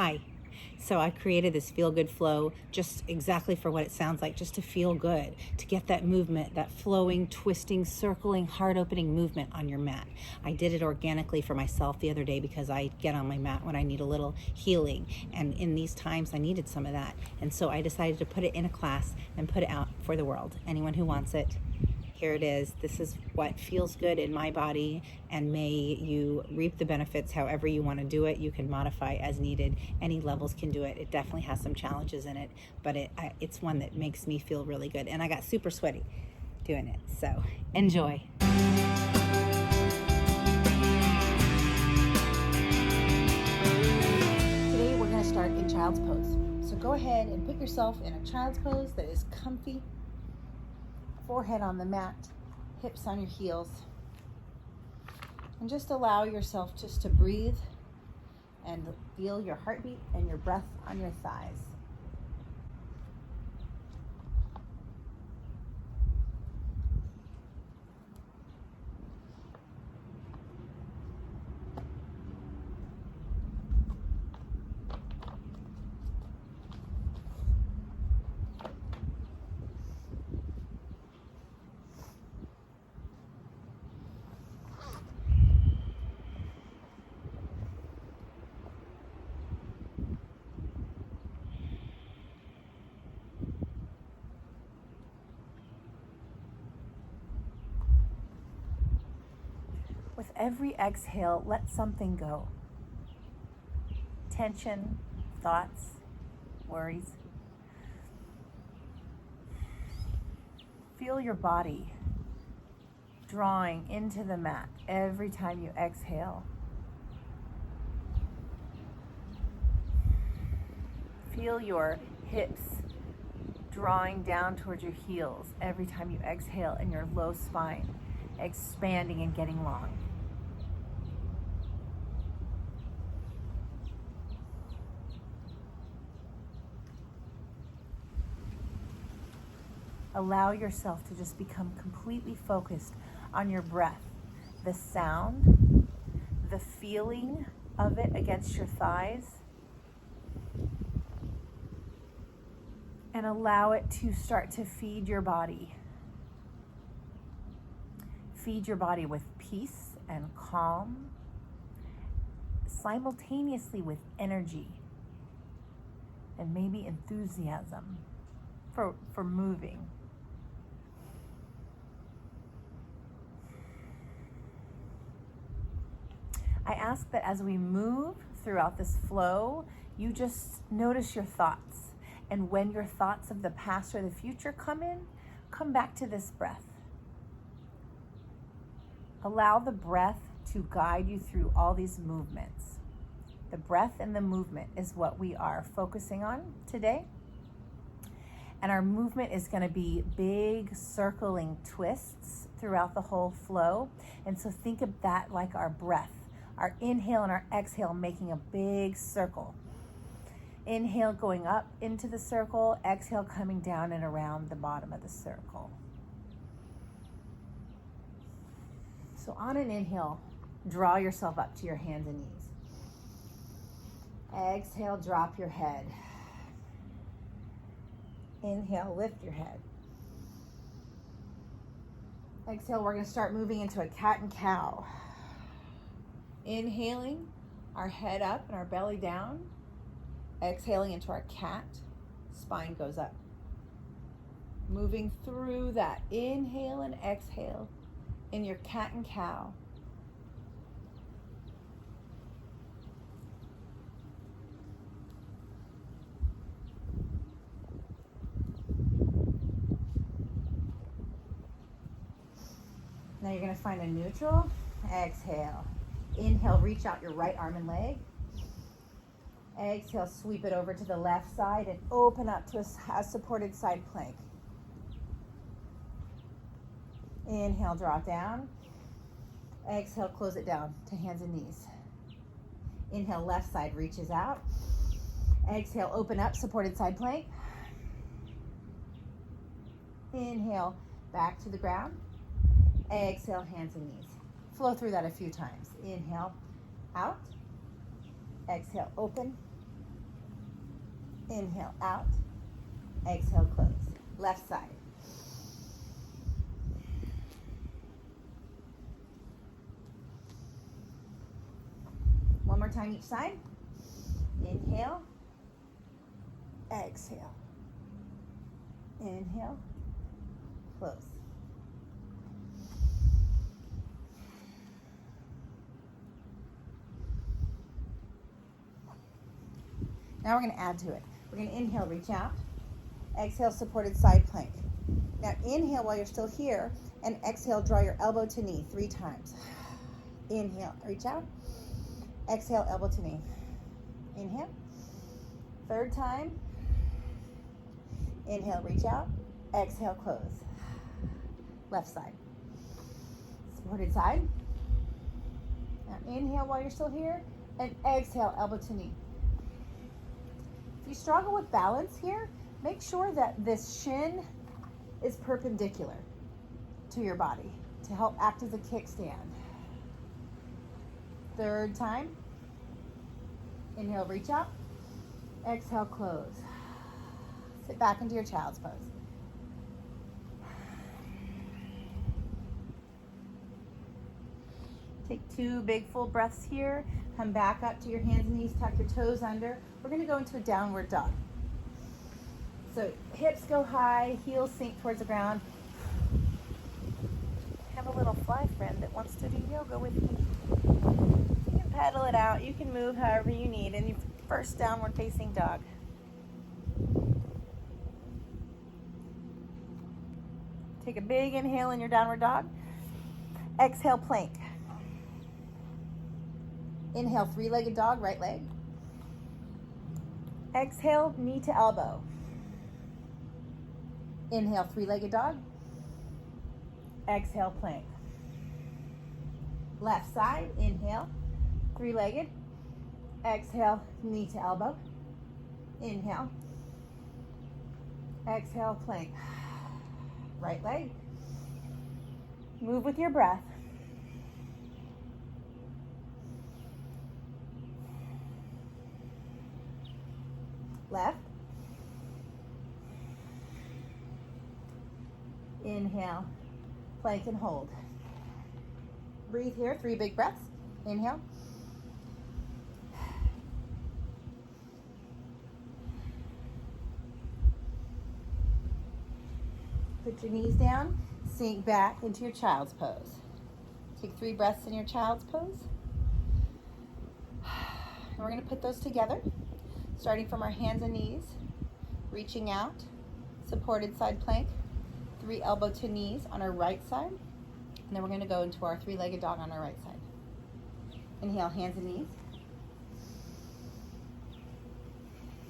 Hi. So I created this feel good flow just exactly for what it sounds like, just to feel good, to get that movement, that flowing, twisting, circling, heart opening movement on your mat. I did it organically for myself the other day because I get on my mat when I need a little healing. And in these times, I needed some of that. And so I decided to put it in a class and put it out for the world. Anyone who wants it, here it is. This is what feels good in my body, and may you reap the benefits however you want to do it. You can modify as needed. Any levels can do it. It definitely has some challenges in it, but it's one that makes me feel really good. And I got super sweaty doing it. So enjoy. Today we're going to start in child's pose. So go ahead and put yourself in a child's pose that is comfy. Forehead on the mat, hips on your heels, and just allow yourself just to breathe and feel your heartbeat and your breath on your thighs. With every exhale, let something go. Tension, thoughts, worries. Feel your body drawing into the mat every time you exhale. Feel your hips drawing down towards your heels every time you exhale, and your low spine expanding and getting long. Allow yourself to just become completely focused on your breath, the sound, the feeling of it against your thighs, and allow it to start to feed your body. Feed your body with peace and calm, simultaneously with energy and maybe enthusiasm for moving. I ask that as we move throughout this flow, you just notice your thoughts. And when your thoughts of the past or the future come in, come back to this breath. Allow the breath to guide you through all these movements. The breath and the movement is what we are focusing on today. And our movement is going to be big circling twists throughout the whole flow. And so think of that like our breath. Our inhale and our exhale making a big circle. Inhale going up into the circle, exhale coming down and around the bottom of the circle. So on an inhale, draw yourself up to your hands and knees. Exhale, drop your head. Inhale, lift your head. Exhale, we're going to start moving into a cat and cow. Inhaling, our head up and our belly down. Exhaling into our cat, spine goes up. Moving through that inhale and exhale in your cat and cow. Now you're going to find a neutral. Exhale. Inhale, reach out your right arm and leg. Exhale, sweep it over to the left side and open up to a supported side plank. Inhale, drop down. Exhale, close it down to hands and knees. Inhale, left side reaches out. Exhale, open up, supported side plank. Inhale, back to the ground. Exhale, hands and knees. Flow through that a few times. Inhale, out. Exhale, open. Inhale out. Exhale, close. Left side. One more time each side. Inhale. Exhale. Inhale. Close. Now we're going to add to it. We're going to inhale, reach out. Exhale, supported side plank. Now inhale while you're still here, and exhale, draw your elbow to knee 3 times. Inhale, reach out. Exhale, elbow to knee. Inhale. 3rd time. Inhale, reach out. Exhale, close. Left side. Supported side. Now inhale while you're still here, and exhale, elbow to knee. If you struggle with balance here, make sure that this shin is perpendicular to your body to help act as a kickstand. 3rd time. Inhale, reach out. Exhale, close. Sit back into your child's pose. Take 2 big full breaths here. Come back up to your hands and knees, tuck your toes under. We're going to go into a downward dog. So hips go high, heels sink towards the ground. Have a little fly friend that wants to do yoga with me. You can pedal it out. You can move however you need in your first downward facing dog. Take a big inhale in your downward dog. Exhale, plank. Inhale, 3-legged dog, right leg. Exhale, knee to elbow. Inhale, 3-legged dog. Exhale, plank. Left side, inhale, 3-legged. Exhale, knee to elbow. Inhale. Exhale, plank. Right leg. Move with your breath. Left. Inhale, plank and hold. Breathe here, 3 big breaths. Inhale. Put your knees down, sink back into your child's pose. Take 3 breaths in your child's pose. And we're going to put those together, starting from our hands and knees, reaching out, supported side plank, 3 elbow to knees on our right side. And then we're going to go into our 3-legged dog on our right side. Inhale, hands and knees.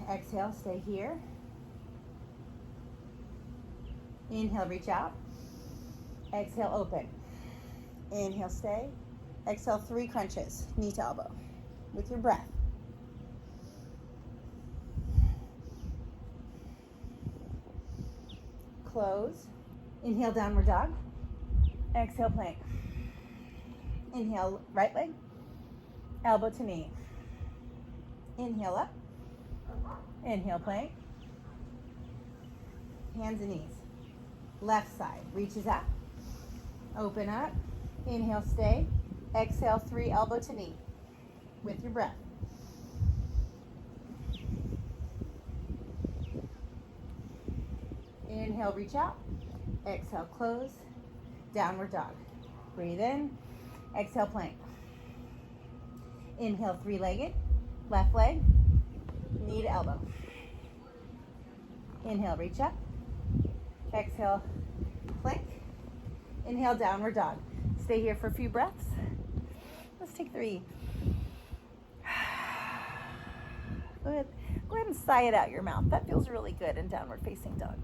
Exhale, stay here. Inhale, reach out. Exhale, open. Inhale, stay. Exhale, 3 crunches, knee to elbow, with your breath. Close. Inhale, downward dog. Exhale, plank. Inhale, right leg. Elbow to knee. Inhale up. Inhale, plank. Hands and knees. Left side, reaches out. Open up. Inhale, stay. Exhale, 3 elbow to knee with your breath. Inhale, reach out. Exhale, close. Downward dog. Breathe in. Exhale, plank. Inhale, 3-legged. Left leg. Knee to elbow. Inhale, reach up. Exhale, plank. Inhale, downward dog. Stay here for a few breaths. Let's take 3. Go ahead and sigh it out your mouth. That feels really good in downward facing dog.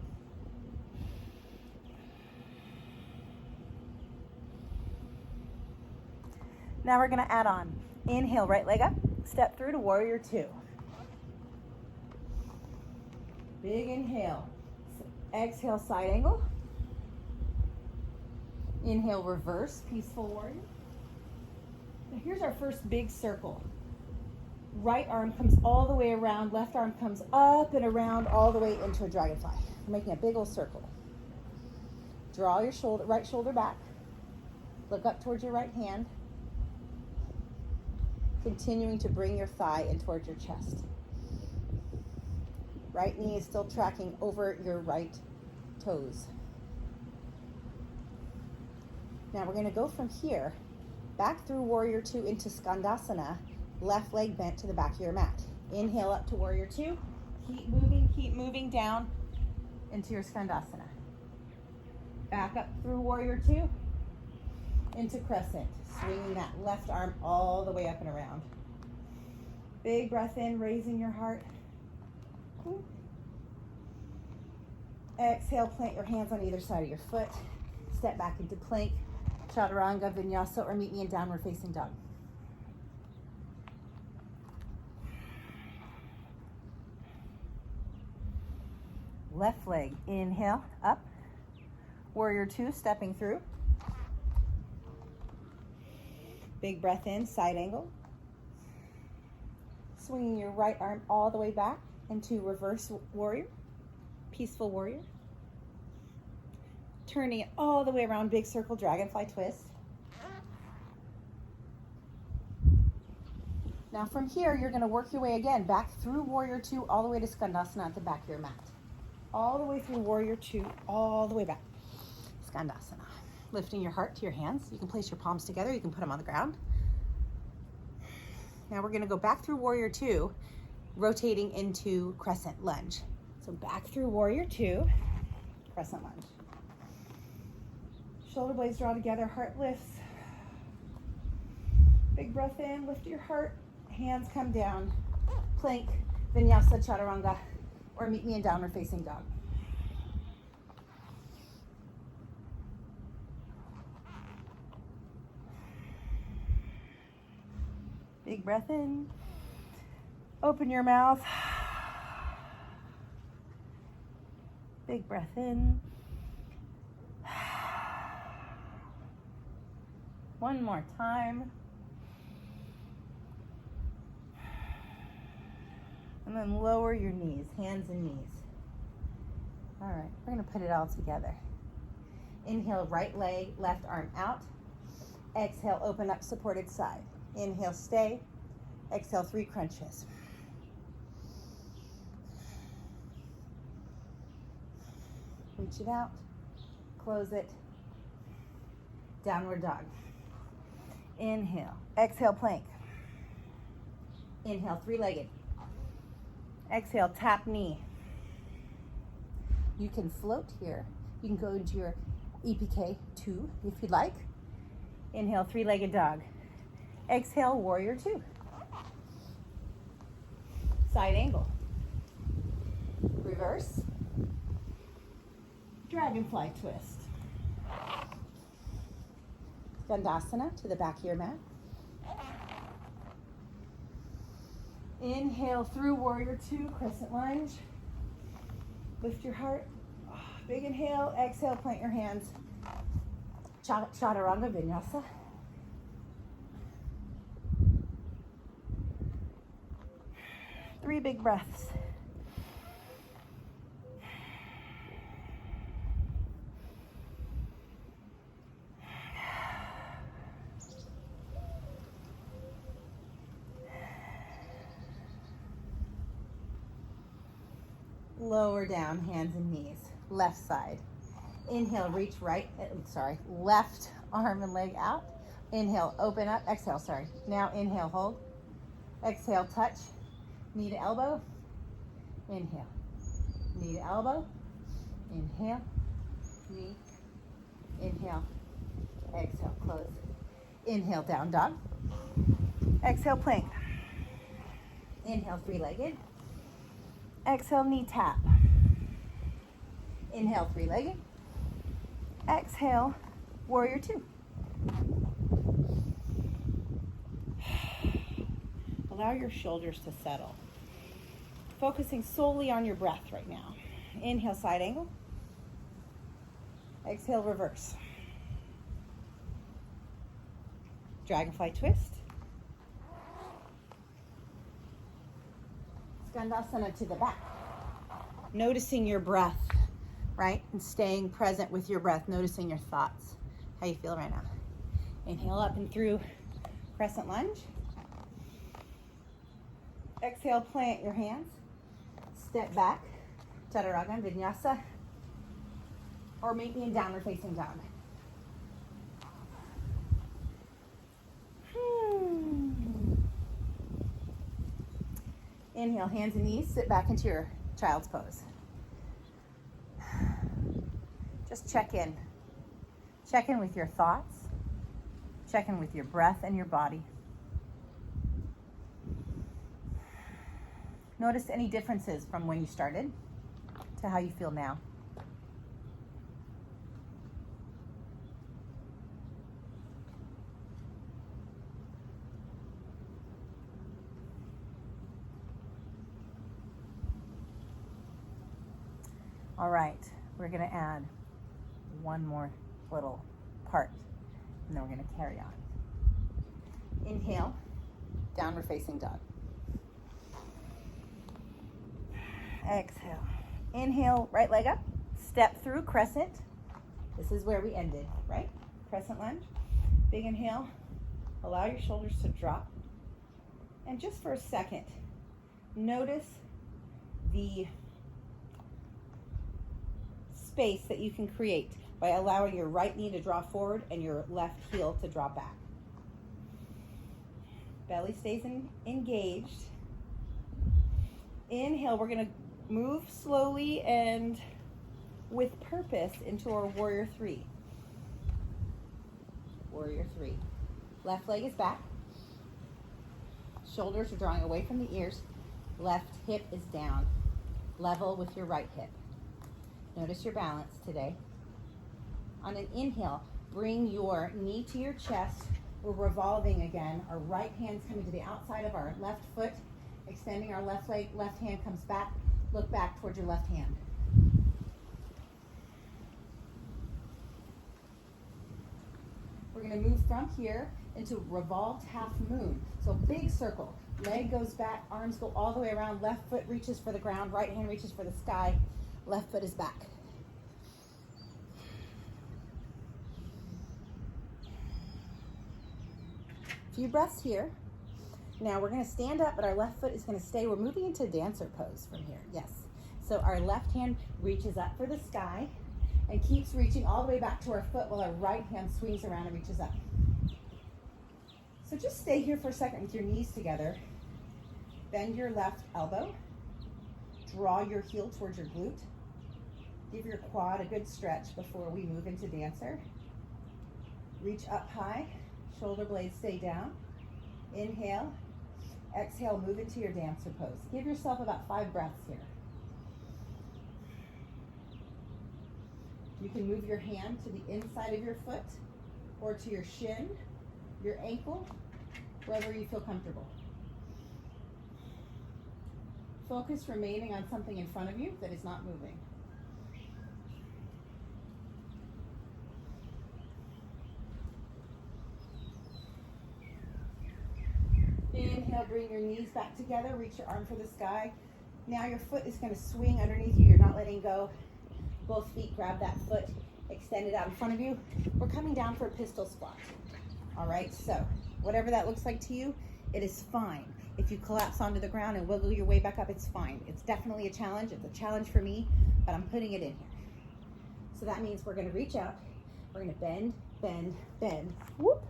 Now we're going to add on. Inhale, right leg up. Step through to warrior 2. Big inhale. Exhale, side angle. Inhale, reverse, peaceful warrior. Now here's our first big circle. Right arm comes all the way around, left arm comes up and around all the way into a dragonfly. We're making a big old circle. Draw your right shoulder back. Look up towards your right hand. Continuing to bring your thigh in towards your chest. Right knee is still tracking over your right toes. Now we're going to go from here, back through Warrior 2 into Skandasana, left leg bent to the back of your mat. Inhale up to Warrior 2. Keep moving down into your Skandasana. Back up through Warrior 2 into Crescent, swinging that left arm all the way up and around. Big breath in, raising your heart. Exhale, plant your hands on either side of your foot. Step back into plank, chaturanga, vinyasa, or meet me in downward facing dog. Left leg, inhale, up. Warrior 2, stepping through. Big breath in, side angle. Swinging your right arm all the way back into reverse warrior, peaceful warrior. Turning it all the way around, big circle, dragonfly twist. Now from here, you're gonna work your way again, back through Warrior 2, all the way to Skandasana at the back of your mat. All the way through Warrior 2, all the way back. Skandasana. Lifting your heart to your hands. You can place your palms together, you can put them on the ground. Now we're gonna go back through Warrior 2, rotating into Crescent Lunge. So back through Warrior 2, Crescent Lunge. Shoulder blades draw together, heart lifts. Big breath in, lift your heart, hands come down. Plank, vinyasa, chaturanga, or meet me in downward facing dog. Big breath in. Open your mouth. Big breath in. One more time. And then lower your knees, hands and knees. All right, we're gonna put it all together. Inhale, right leg, left arm out. Exhale, open up, supported side. Inhale, stay. Exhale, 3 crunches. Reach it out, close it. Downward dog. Inhale, exhale, plank. Inhale, 3-legged. Exhale, tap knee. You can float here. You can go into your EPK 2 if you'd like. Inhale, 3-legged dog. Exhale, Warrior 2. Side angle. Reverse. Dragonfly twist. Skandasana to the back of your mat. Inhale through Warrior 2, Crescent Lunge. Lift your heart. Big inhale, exhale, plant your hands. Chaturanga, vinyasa. Three big breaths. Lower down, hands and knees. Left side. Inhale, reach left arm and leg out. Inhale, open up. Exhale, Now inhale, hold. Exhale, touch. Knee to elbow. Inhale. Knee to elbow. Inhale. Knee. Inhale. Exhale, close. Inhale, down dog. Exhale, plank. Inhale, 3-legged. Exhale, knee tap. Inhale, 3-legged. Exhale, Warrior 2. Allow your shoulders to settle. Focusing solely on your breath right now. Inhale, side angle. Exhale, reverse. Dragonfly twist. Skandasana to the back. Noticing your breath, right? And staying present with your breath, noticing your thoughts. How you feel right now? Inhale up and through crescent lunge. Exhale, plant your hands. Step back, Chaturanga and Vinyasa. Or meet me in downward facing dog. Inhale, hands and knees, sit back into your child's pose. Just check in. Check in with your thoughts. Check in with your breath and your body. Notice any differences from when you started to how you feel now. All right, we're gonna add one more little part, and then we're gonna carry on. Inhale, downward facing dog. Exhale. Inhale, right leg up, step through crescent. This is where we ended, right? Crescent lunge. Big inhale, allow your shoulders to drop. And just for a second, notice the space that you can create by allowing your right knee to draw forward and your left heel to draw back. Belly stays engaged. Inhale, we're gonna move slowly and with purpose into our warrior three. Warrior three. Left leg is back. Shoulders are drawing away from the ears. Left hip is down. Level with your right hip. Notice your balance today. On an inhale, bring your knee to your chest. We're revolving again. Our right hand's coming to the outside of our left foot, extending our left leg. Left hand comes back. Look back towards your left hand. We're going to move from here into revolved half moon. So big circle. Leg goes back, arms go all the way around. Left foot reaches for the ground, right hand reaches for the sky. Left foot is back. Few breaths here. Now we're going to stand up, but our left foot is going to stay. We're moving into dancer pose from here. Yes. So our left hand reaches up for the sky and keeps reaching all the way back to our foot while our right hand swings around and reaches up. So just stay here for a second with your knees together. Bend your left elbow. Draw your heel towards your glute. Give your quad a good stretch before we move into dancer. Reach up high. Shoulder blades stay down. Inhale. Exhale, move into your dancer pose. Give yourself about 5 breaths here. You can move your hand to the inside of your foot or to your shin, your ankle, wherever you feel comfortable. Focus remaining on something in front of you that is not moving. Inhale, bring your knees back together, reach your arm for the sky. Now your foot is going to swing underneath you. You're not letting go. Both feet grab that foot, extend it out in front of you. We're coming down for a pistol squat. All right, so whatever that looks like to you, it is fine. If you collapse onto the ground and wiggle your way back up, it's fine. It's definitely a challenge. It's a challenge for me, but I'm putting it in here. So that means we're going to reach out. We're going to bend, bend, bend. Whoop.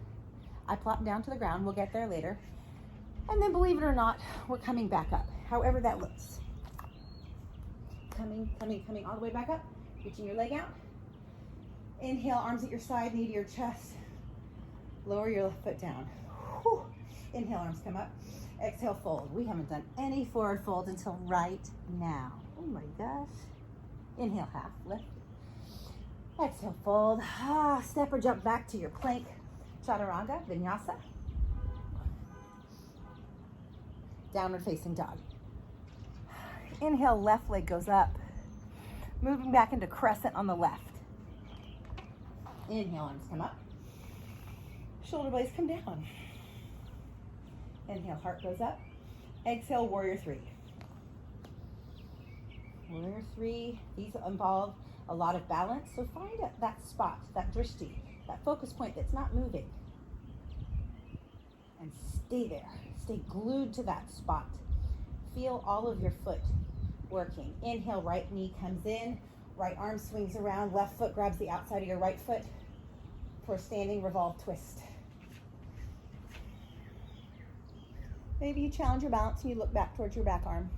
I plop down to the ground. We'll get there later. And then, believe it or not, we're coming back up, however that looks. Coming all the way back up. Reaching your leg out. Inhale, arms at your side, knee to your chest. Lower your left foot down. Whew. Inhale, arms come up. Exhale, fold. We haven't done any forward fold until right now. Oh my gosh. Inhale, half lift. Exhale, fold. Step or jump back to your plank. Chaturanga, Vinyasa. Downward facing dog. Inhale, left leg goes up. Moving back into crescent on the left. Inhale, arms come up. Shoulder blades come down. Inhale, heart goes up. Exhale, warrior three. 3, these involve a lot of balance. So find that spot, that drishti, that focus point that's not moving. And stay there. Stay glued to that spot. Feel all of your foot working. Inhale, right knee comes in, right arm swings around, left foot grabs the outside of your right foot for standing revolve twist. Maybe you challenge your balance and you look back towards your back arm.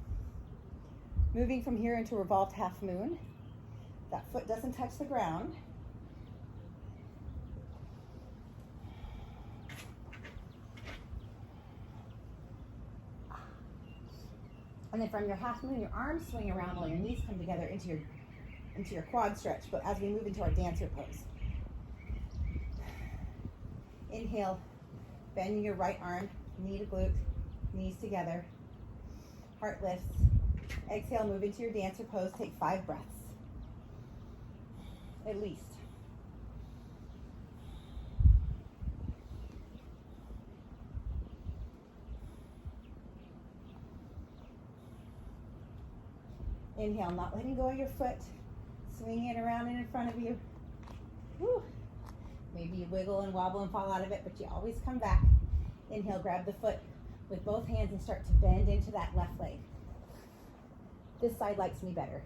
Moving from here into revolved half moon. That foot doesn't touch the ground. And then from your half moon, your arms swing around while your knees come together into your quad stretch, but as we move into our dancer pose. Inhale, bending your right arm, knee to glute, knees together, heart lifts. Exhale, move into your dancer pose, take 5 breaths, at least. Inhale, not letting go of your foot, swinging it around and in front of you. Woo. Maybe you wiggle and wobble and fall out of it, but you always come back. Inhale, grab the foot with both hands and start to bend into that left leg. This side likes me better.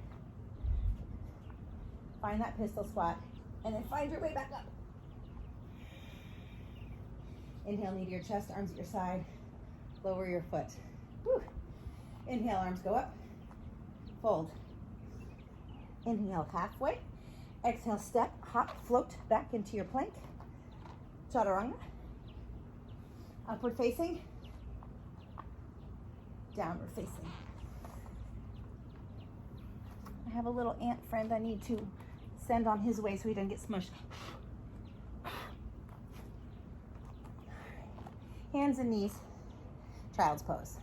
Find that pistol squat, and then find your way back up. Inhale, knee to your chest, arms at your side. Lower your foot. Woo. Inhale, arms go up. Fold. Inhale, halfway. Exhale, step, hop, float back into your plank. Chaturanga. Upward facing. Downward facing. I have a little ant friend I need to send on his way so he doesn't get smushed. Hands and knees, child's pose.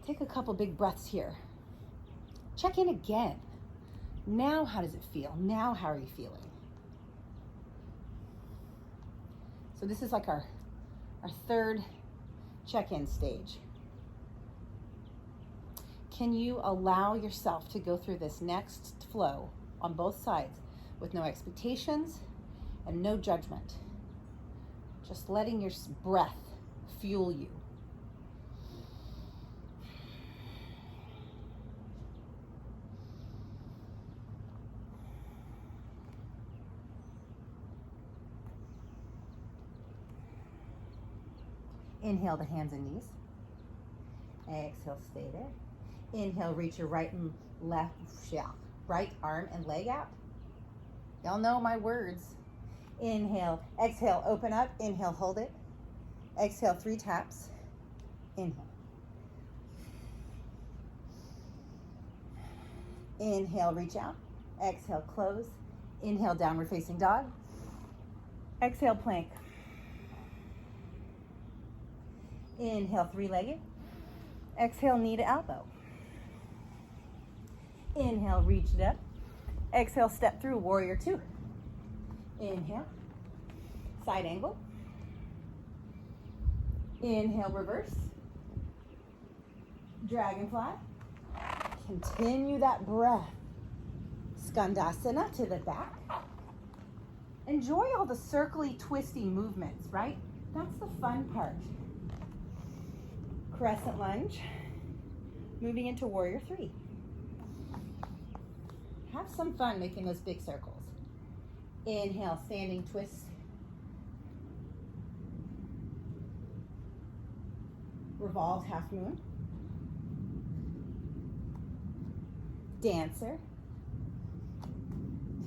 Take a couple big breaths here. Check in again. Now, how does it feel? Now, how are you feeling? So this is like our third check-in stage. Can you allow yourself to go through this next flow on both sides with no expectations and no judgment? Just letting your breath fuel you. Inhale the hands and knees. Exhale, stay there. Inhale, reach your right and left, right arm and leg out. Y'all know my words. Inhale, exhale, open up. Inhale, hold it. Exhale, 3 taps. Inhale. Inhale, reach out. Exhale, close. Inhale, downward facing dog. Exhale, plank. Inhale, 3-legged. Exhale, knee to elbow. Inhale, reach it up. Exhale, step through, warrior 2. Inhale, side angle. Inhale, reverse. Dragonfly. Continue that breath. Skandasana to the back. Enjoy all the circly, twisty movements, right? That's the fun part. Crescent lunge. Moving into warrior 3. Have some fun making those big circles. Inhale, standing twist. Revolved half moon. Dancer.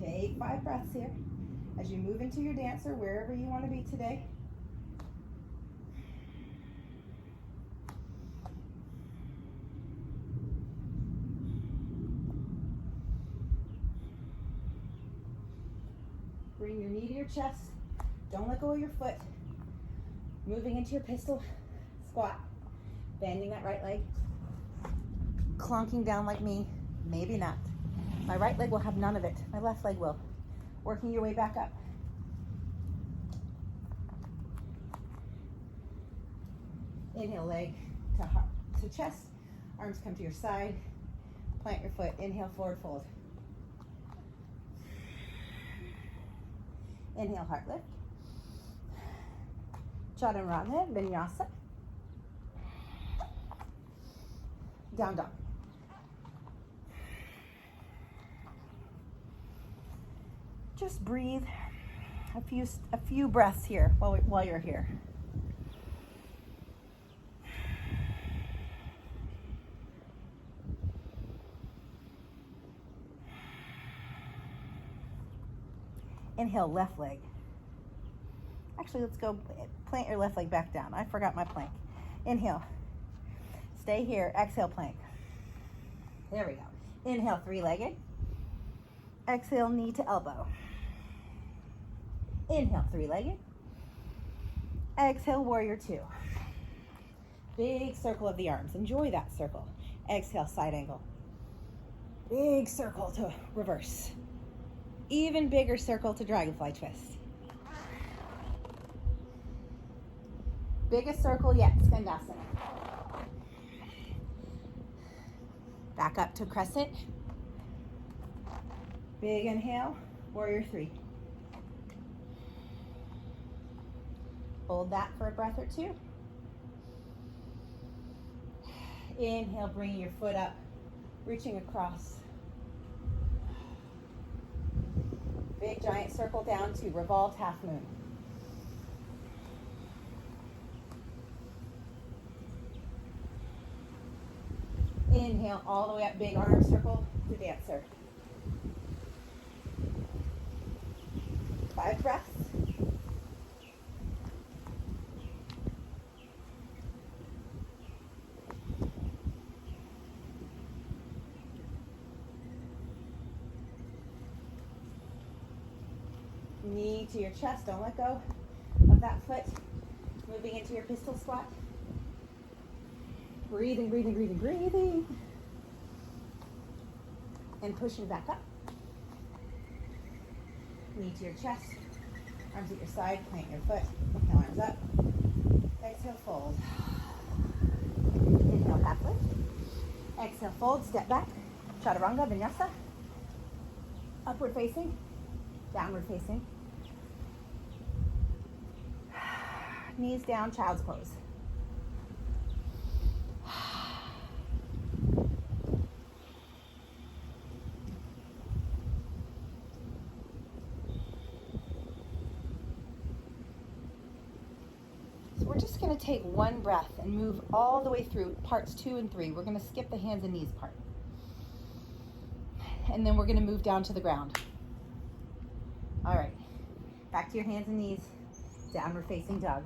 Take 5 breaths here. As you move into your dancer, wherever you want to be today. Bring your knee to your chest. Don't let go of your foot. Moving into your pistol squat. Bending that right leg. Clonking down like me. Maybe not. My right leg will have none of it. My left leg will. Working your way back up. Inhale, leg to chest. Arms come to your side. Plant your foot. Inhale, forward fold. Inhale, heart lift. Chaturanga, vinyasa. Down dog. Just breathe a few breaths here while you're here. Inhale, left leg. Actually, let's go plant your left leg back down. I forgot my plank. Inhale. Stay here. Exhale, plank. There we go. Inhale, three-legged. Exhale, knee to elbow. Inhale, three-legged. Exhale, warrior two. Big circle of the arms. Enjoy that circle. Exhale, side angle. Big circle to reverse. Even bigger circle to dragonfly twist. Biggest circle yet, Skandasana. Back up to crescent. Big inhale, warrior three. Hold that for a breath or two. Inhale, bringing your foot up, reaching across. Big giant circle down to revolved half moon. Inhale all the way up, big arm circle to dancer. 5 breaths. Knee to your chest, don't let go of that foot. Moving into your pistol squat. Breathing, breathing, breathing, breathing. And pushing back up. Knee to your chest. Arms at your side, plant your foot. Inhale, arms up. Exhale, fold. Inhale, back lift. Exhale, fold, step back. Chaturanga, vinyasa. Upward facing. Downward facing. Knees down, child's pose. So we're just going to take one breath and move all the way through parts 2 and 3. We're going to skip the hands and knees part. And then we're going to move down to the ground. All right, back to your hands and knees, downward facing dog.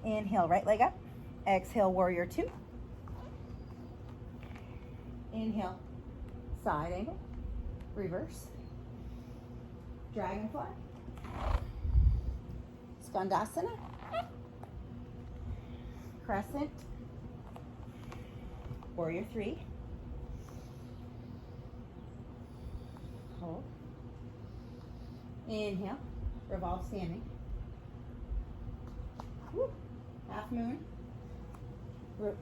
Inhale, right leg up. Exhale, warrior two. Inhale, side angle, reverse. Dragonfly. Skandasana. Crescent. Warrior three. Hold. Inhale, revolve standing. Woo. Half moon.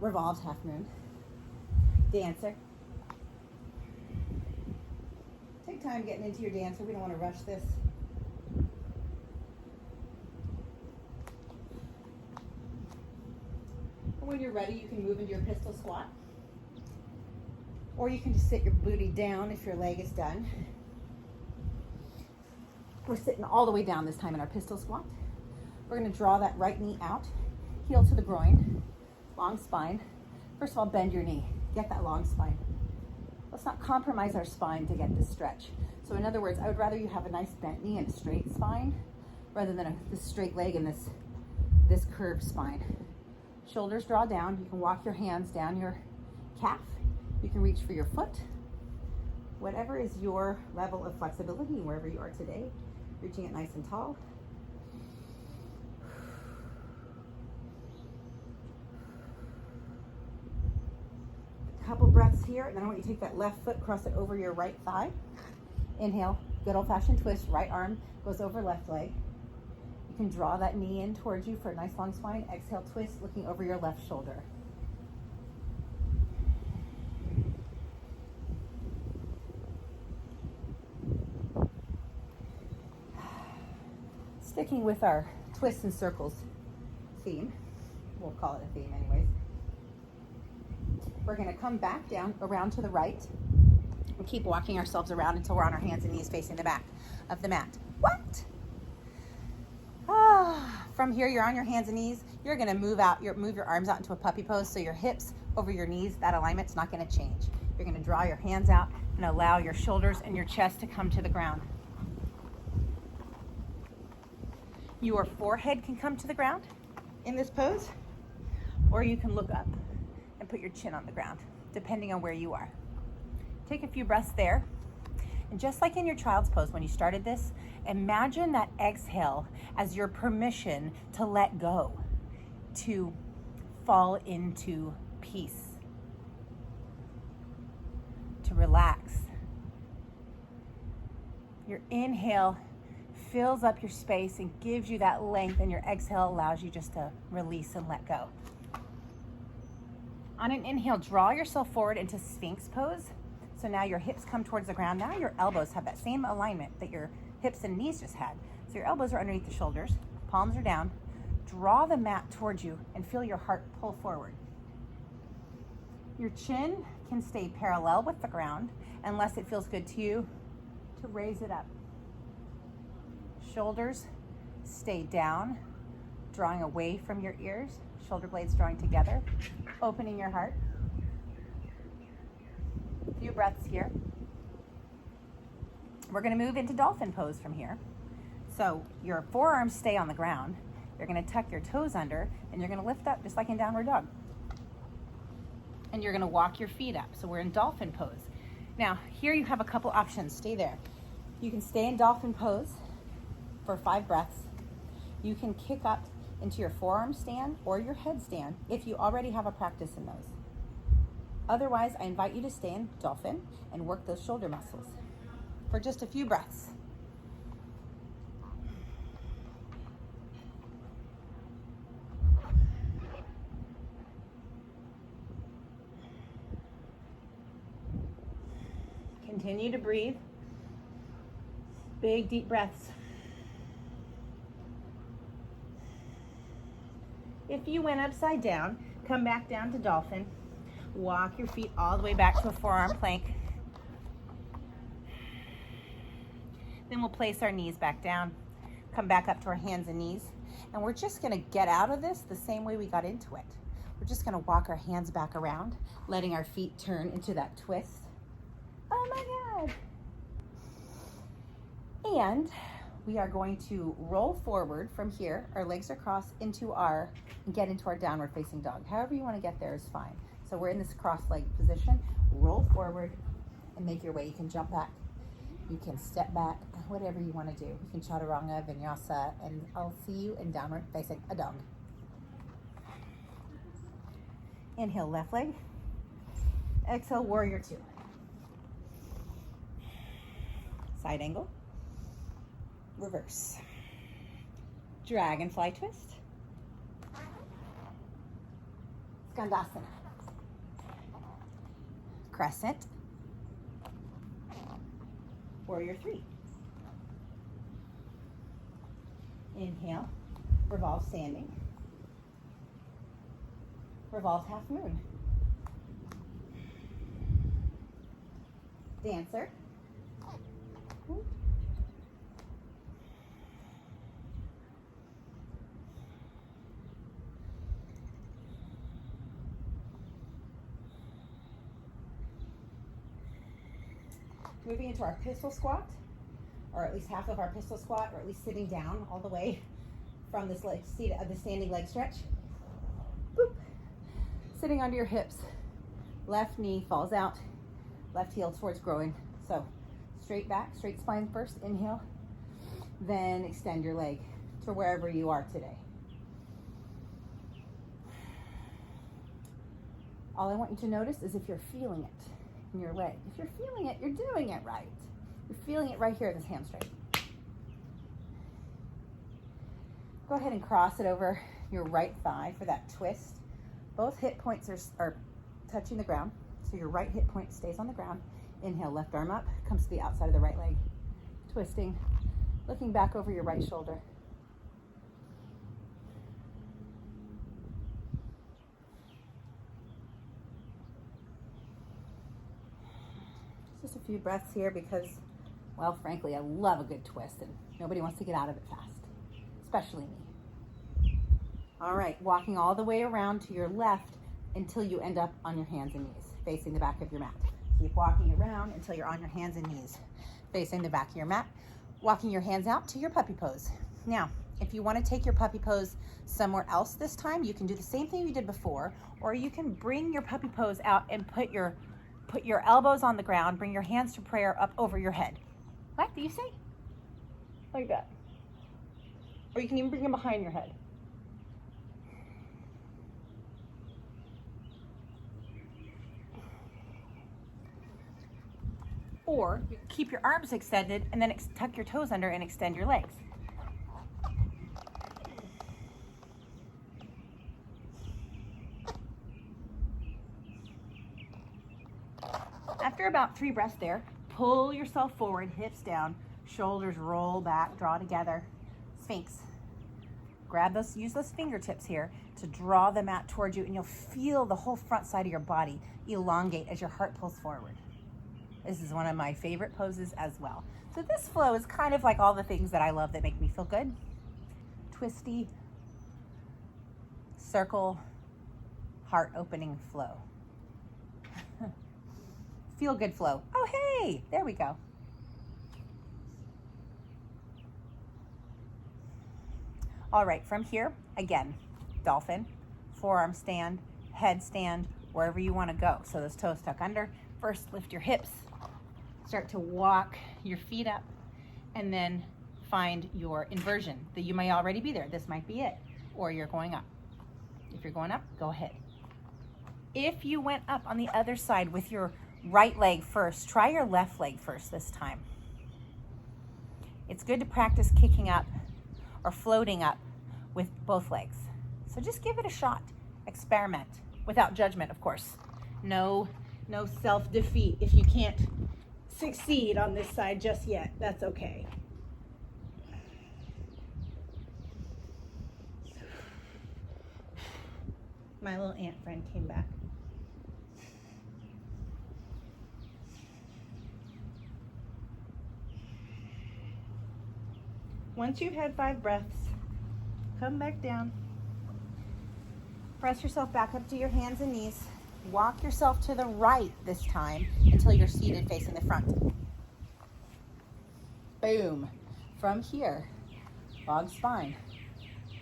Revolved half moon. Dancer. Take time getting into your dancer. We don't want to rush this. When you're ready, you can move into your pistol squat. Or you can just sit your booty down if your leg is done. We're sitting all the way down this time in our pistol squat. We're going to draw that right knee out, heel to the groin, long spine. First of all, bend your knee. Get that long spine. Let's not compromise our spine to get this stretch. So in other words, I would rather you have a nice bent knee and a straight spine rather than this straight leg and this curved spine. Shoulders draw down. You can walk your hands down your calf. You can reach for your foot. Whatever is your level of flexibility wherever you are today. Reaching it nice and tall. Couple breaths here, and then I want you to take that left foot, cross it over your right thigh. Inhale, good old-fashioned twist. Right arm goes over left leg. You can draw that knee in towards you for a nice long spine. Exhale, twist, looking over your left shoulder. Sticking with our twists and circles theme, we'll call it a theme anyways. We're going to come back down around to the right and keep walking ourselves around until we're on our hands and knees facing the back of the mat. What? From here, you're on your hands and knees. You're going to move your arms out into a puppy pose, so your hips over your knees, that alignment's not going to change. You're going to draw your hands out and allow your shoulders and your chest to come to the ground. Your forehead can come to the ground in this pose, or you can look up and put your chin on the ground, depending on where you are. Take a few breaths there. And just like in your child's pose when you started this, imagine that exhale as your permission to let go, to fall into peace, to relax. Your inhale fills up your space and gives you that length, and your exhale allows you just to release and let go. On an inhale, draw yourself forward into Sphinx pose. So now your hips come towards the ground. Now your elbows have that same alignment that your hips and knees just had. So your elbows are underneath the shoulders, palms are down. Draw the mat towards you and feel your heart pull forward. Your chin can stay parallel with the ground unless it feels good to you to raise it up. Shoulders stay down, drawing away from your ears, shoulder blades drawing together, opening your heart. A few breaths here. We're going to move into dolphin pose from here. So your forearms stay on the ground. You're going to tuck your toes under, and you're going to lift up just like in downward dog. And you're going to walk your feet up. So we're in dolphin pose. Now, here you have a couple options. Stay there. You can stay in dolphin pose for 5 breaths. You can kick up into your forearm stand or your headstand if you already have a practice in those. Otherwise, I invite you to stay in dolphin and work those shoulder muscles for just a few breaths. Continue to breathe. Big, deep breaths. If you went upside down, come back down to dolphin. Walk your feet all the way back to a forearm plank. Then we'll place our knees back down. Come back up to our hands and knees. And we're just going to get out of this the same way we got into it. We're just going to walk our hands back around, letting our feet turn into that twist. Oh my God. And we are going to roll forward from here. Our legs are crossed and get into our downward facing dog. However you want to get there is fine. So we're in this cross-legged position. Roll forward and make your way. You can jump back. You can step back, whatever you want to do. You can chaturanga, vinyasa, and I'll see you in downward facing a dog. Inhale, left leg. Exhale, warrior 2. Side angle. Reverse. Dragonfly twist. Skandasana. Crescent. Warrior 3. Inhale, revolve standing. Revolve half moon. Dancer. Moving into our pistol squat, or at least half of our pistol squat, or at least sitting down all the way from this seat of the standing leg stretch. Boop. Sitting onto your hips. Left knee falls out, left heel towards growing. So straight back, straight spine first, inhale. Then extend your leg to wherever you are today. All I want you to notice is if you're feeling it in your leg. If you're feeling it, you're doing it right. You're feeling it right here in this hamstring. Go ahead and cross it over your right thigh for that twist. Both hip points are touching the ground, so your right hip point stays on the ground. Inhale, left arm up, comes to the outside of the right leg. Twisting, looking back over your right shoulder. Just a few breaths here because, well, frankly, I love a good twist and nobody wants to get out of it fast, especially me. All right, walking all the way around to your left until you end up on your hands and knees, facing the back of your mat. Keep walking around until you're on your hands and knees, facing the back of your mat, walking your hands out to your puppy pose. Now, if you want to take your puppy pose somewhere else this time, you can do the same thing you did before, or you can bring your puppy pose out and put your elbows on the ground, bring your hands to prayer up over your head. What do you say? Like that. Or you can even bring them behind your head. Or you can keep your arms extended and then tuck your toes under and extend your legs. After about 3 breaths there, pull yourself forward, hips down, shoulders roll back, draw together. Sphinx. Use those fingertips here to draw the mat towards you, and you'll feel the whole front side of your body elongate as your heart pulls forward. This is one of my favorite poses as well. So this flow is kind of like all the things that I love that make me feel good. Twisty, circle, heart opening flow. Feel good flow. Oh, hey, there we go. All right, from here, again, dolphin, forearm stand, head stand, wherever you want to go. So those toes tuck under. First, lift your hips. Start to walk your feet up, and then find your inversion. That you may already be there. This might be it. Or you're going up. If you're going up, go ahead. If you went up on the other side with your right leg first, try your left leg first this time. It's good to practice kicking up or floating up with both legs. So just give it a shot. Experiment without judgment, of course. No self-defeat if you can't succeed on this side just yet. That's okay. My little ant friend came back. Once you've had 5 breaths, come back down. Press yourself back up to your hands and knees. Walk yourself to the right this time until you're seated facing the front. Boom. From here, log spine,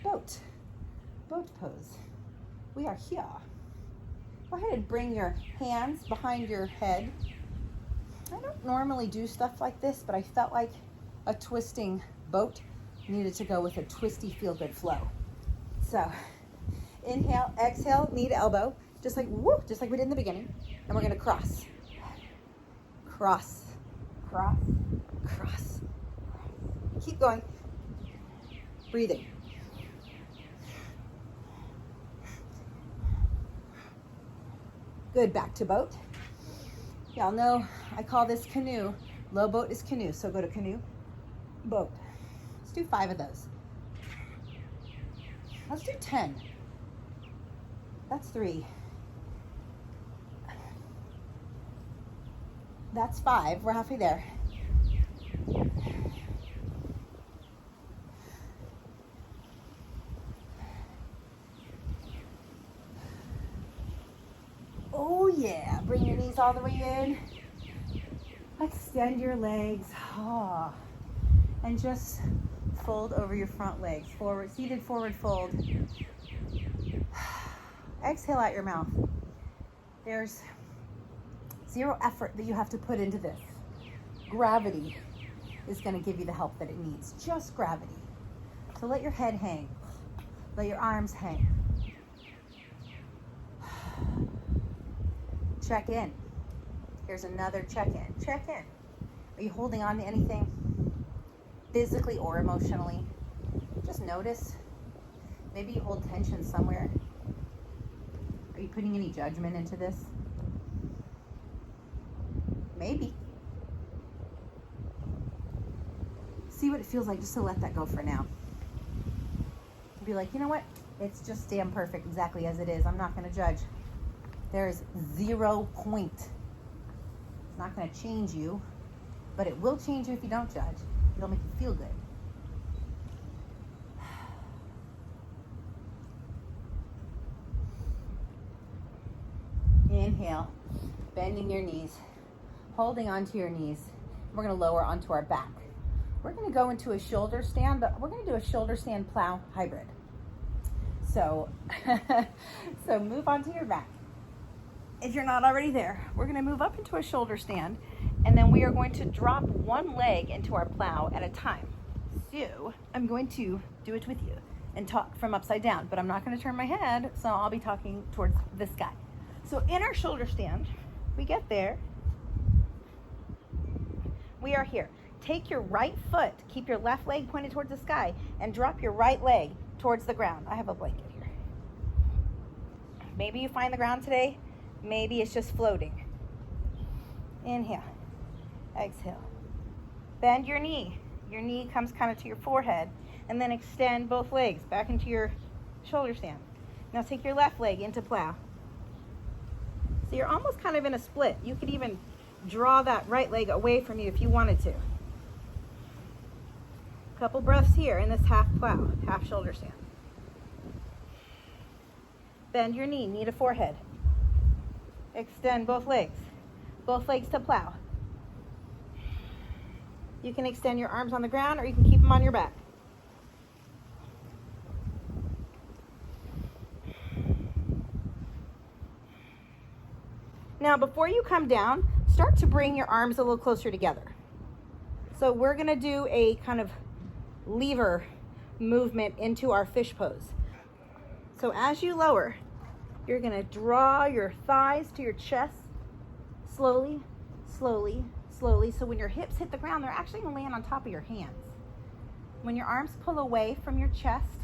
boat pose. We are here. Go ahead and bring your hands behind your head. I don't normally do stuff like this, but I felt like a twisting boat needed to go with a twisty feel-good flow. So inhale, exhale, knee to elbow, just like we did in the beginning. And we're gonna cross. Cross, cross, cross. Keep going. Breathing. Good, back to boat. Y'all know I call this canoe. Low boat is canoe, so go to canoe, boat. Let's do 5 of those. Let's do 10. That's 3. That's 5. We're halfway there. Oh yeah, bring your knees all the way in. Extend your legs. Oh. And just fold over your front legs. Forward, seated forward fold. Exhale out your mouth. There's 0 effort that you have to put into this. Gravity is going to give you the help that it needs. Just gravity. So let your head hang. Let your arms hang. Check in. Here's another check-in. Check in. Are you holding on to anything? Physically or emotionally? Just notice. Maybe you hold tension somewhere. Are you putting any judgment into this? Maybe. See what it feels like just to let that go for now. Be like, you know what? It's just damn perfect exactly as it is. I'm not going to judge. There's 0 point It's not going to change you, but it will change you if you don't judge. It'll make you feel good. Inhale, bending your knees, holding onto your knees. We're going to lower onto our back. We're going to go into a shoulder stand, but we're going to do a shoulder stand plow hybrid. So, so move onto your back. If you're not already there, we're going to move up into a shoulder stand, and then we are going to drop one leg into our plow at a time. So I'm going to do it with you and talk from upside down, but I'm not going to turn my head, so I'll be talking towards this guy. So in our shoulder stand, we get there. We are here. Take your right foot, keep your left leg pointed towards the sky, and drop your right leg towards the ground. I have a blanket here. Maybe you find the ground today. Maybe it's just floating. Inhale. Exhale. Bend your knee. Your knee comes kind of to your forehead, and then extend both legs back into your shoulder stand. Now take your left leg into plow. So you're almost kind of in a split. You could even draw that right leg away from you if you wanted to. Couple breaths here in this half plow, half shoulder stand. Bend your knee to forehead. Extend both legs to plow. You can extend your arms on the ground, or you can keep them on your back. Now, before you come down, start to bring your arms a little closer together. So we're going to do a kind of lever movement into our fish pose. So as you lower, you're going to draw your thighs to your chest slowly, slowly, slowly. So when your hips hit the ground, they're actually going to land on top of your hands. When your arms pull away from your chest,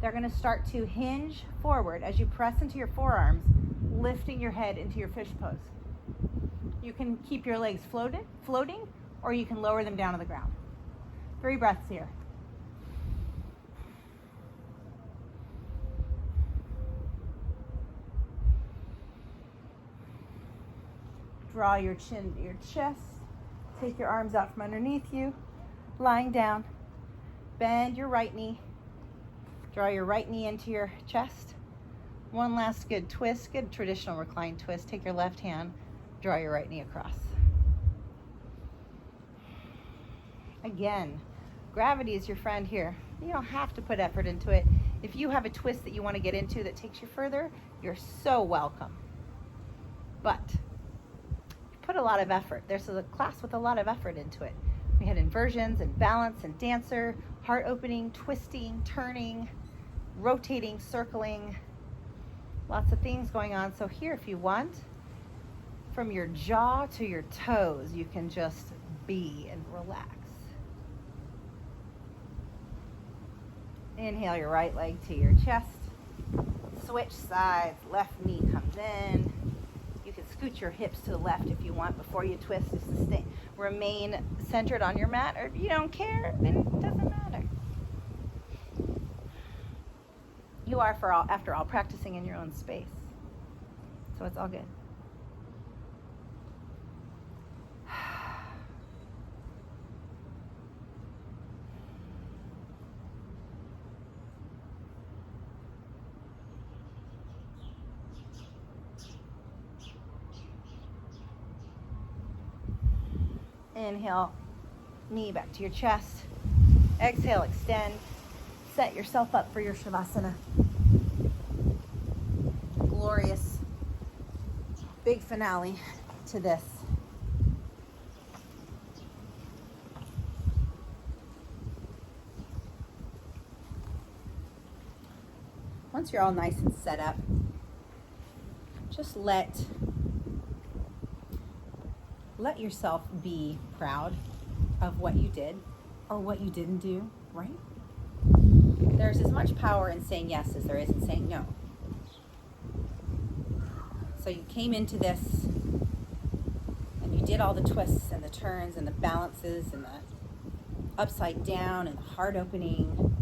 they're going to start to hinge forward as you press into your forearms, lifting your head into your fish pose. You can keep your legs floating, or you can lower them down to the ground. 3 breaths here. Draw your chin to your chest. Take your arms out from underneath you. Lying down. Bend your right knee. Draw your right knee into your chest. One last good twist, good traditional reclined twist. Take your left hand, draw your right knee across. Again, gravity is your friend here. You don't have to put effort into it. If you have a twist that you want to get into that takes you further, you're so welcome. But put a lot of effort. There's a class with a lot of effort into it. We had inversions and balance and dancer, heart opening, twisting, turning, rotating, circling, lots of things going on. So here, if you want, from your jaw to your toes, you can just be and relax. Inhale your right leg to your chest. Switch sides, left knee comes in. You can scoot your hips to the left if you want before you twist, just to stay, remain centered on your mat. Or if you don't care, then it doesn't matter. You are, after all, practicing in your own space. So it's all good. Inhale, knee back to your chest. Exhale, extend. Set yourself up for your Shavasana. Glorious big finale to this. Once you're all nice and set up, just let yourself be proud of what you did or what you didn't do, right? There's as much power in saying yes as there is in saying no. So you came into this and you did all the twists and the turns and the balances and the upside down and the heart opening.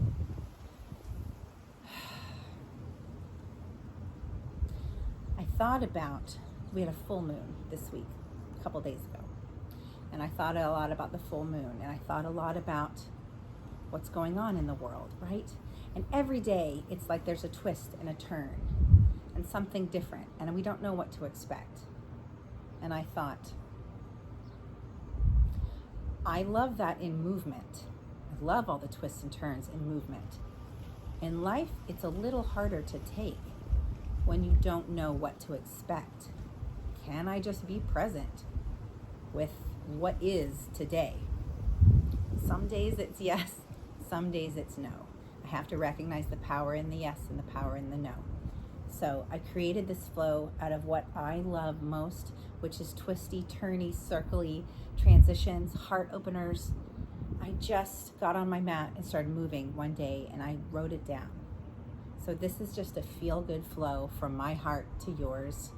I thought about, we had a full moon this week. a couple days ago. And I thought a lot about the full moon, and I thought a lot about what's going on in the world, right? And every day it's like there's a twist and a turn and something different, and we don't know what to expect. And I thought, I love that in movement. I love all the twists and turns in movement. In life, it's a little harder to take when you don't know what to expect. Can I just be present with what is today? Some days it's yes, some days it's no. I have to recognize the power in the yes and the power in the no. So I created this flow out of what I love most, which is twisty, turny, circly transitions, heart openers. I just got on my mat and started moving one day, and I wrote it down. So this is just a feel-good flow from my heart to yours.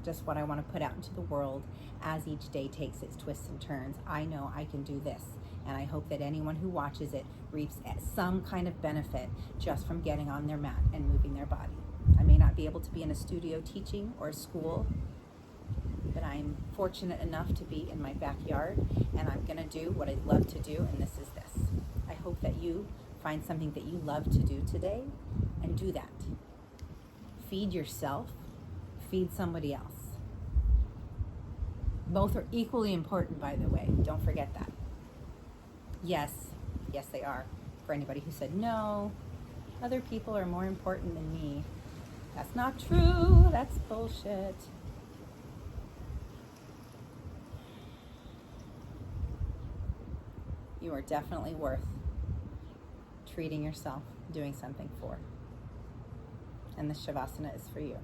Just what I want to put out into the world as each day takes its twists and turns. I know I can do this, and I hope that anyone who watches it reaps some kind of benefit just from getting on their mat and moving their body. I may not be able to be in a studio teaching or a school, but I'm fortunate enough to be in my backyard, and I'm going to do what I love to do, and this is this. I hope that you find something that you love to do today and do that. Feed yourself, feed somebody else. Both are equally important, by the way. Don't forget that. Yes, they are. For anybody who said, no, other people are more important than me. That's not true. That's bullshit. You are definitely worth treating yourself, doing something for. And the Shavasana is for you.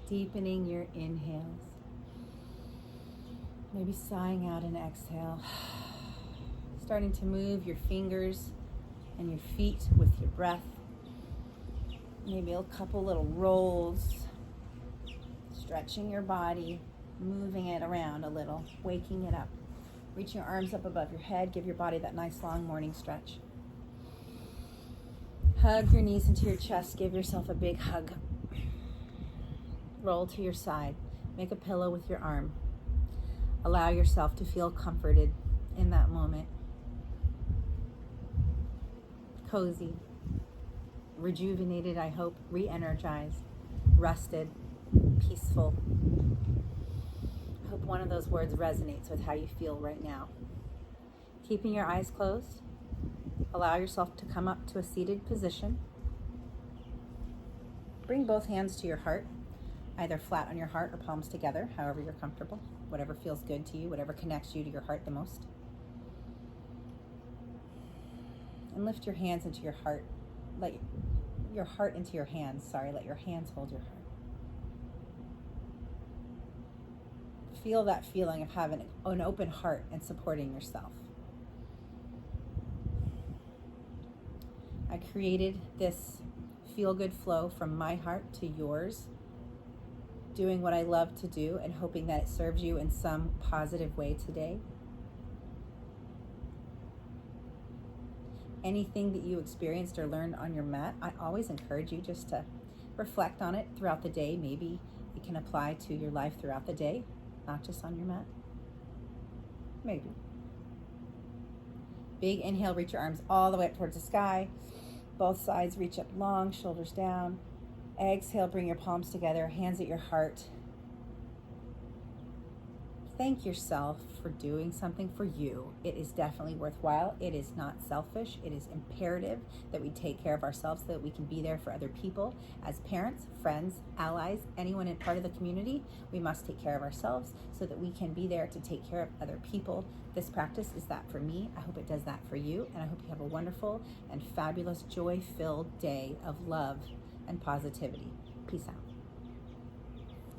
Deepening your inhales. Maybe sighing out an exhale. Starting to move your fingers and your feet with your breath. Maybe a couple little rolls. Stretching your body, moving it around a little, waking it up. Reach your arms up above your head. Give your body that nice long morning stretch. Hug your knees into your chest. Give yourself a big hug. Roll to your side. Make a pillow with your arm. Allow yourself to feel comforted in that moment. Cozy, rejuvenated, I hope, re-energized, rested, peaceful. I hope one of those words resonates with how you feel right now. Keeping your eyes closed, allow yourself to come up to a seated position. Bring both hands to your heart, either flat on your heart or palms together, however you're comfortable, whatever feels good to you, whatever connects you to your heart the most. And lift your hands into your heart. Let your heart into your hands. Let your hands hold your heart. Feel that feeling of having an open heart and supporting yourself. I created this feel-good flow from my heart to yours, doing what I love to do and hoping that it serves you in some positive way today. Anything that you experienced or learned on your mat, I always encourage you just to reflect on it throughout the day. Maybe it can apply to your life throughout the day, not just on your mat. Maybe. Big inhale, reach your arms all the way up towards the sky. Both sides reach up long, shoulders down. Exhale, bring your palms together, hands at your heart. Thank yourself for doing something for you. It is definitely worthwhile. It is not selfish. It is imperative that we take care of ourselves so that we can be there for other people. As parents, friends, allies, anyone in part of the community, we must take care of ourselves so that we can be there to take care of other people. This practice is that for me. I hope it does that for you. And I hope you have a wonderful and fabulous, joy-filled day of love and positivity. Peace out.